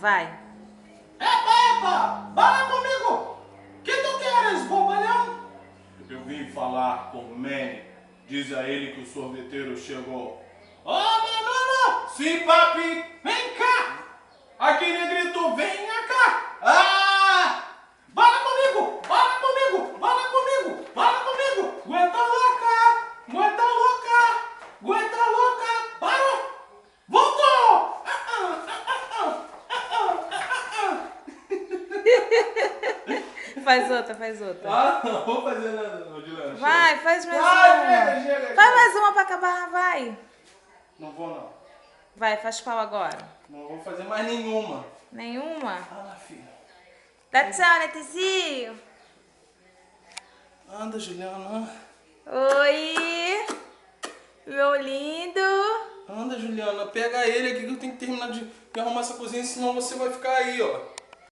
vai. Epa! Fala comigo! Que tu queres, bobalhão? Eu vim falar com o Manny. Diz a ele que o sorveteiro chegou. Ô, menino! Sim, papi! Vem cá! Aqui, negrito, venha cá! Fala comigo! Fala comigo! Fala comigo! Fala comigo! Aguenta louca! Aguenta louca! Aguenta louca! Parou! Voltou! Faz outra, faz outra. Não vou fazer nada não, Juliana. Vai, faz mais Vai, uma. chega. Faz mais uma pra acabar, vai. Não vou não. Vai, faz qual agora? Não vou fazer mais nenhuma. Nenhuma? Filha. Dá tchau, Netezinho. Anda, Juliana. Oi, meu lindo. Anda, Juliana. Pega ele aqui que eu tenho que terminar de arrumar essa cozinha, senão você vai ficar aí, ó.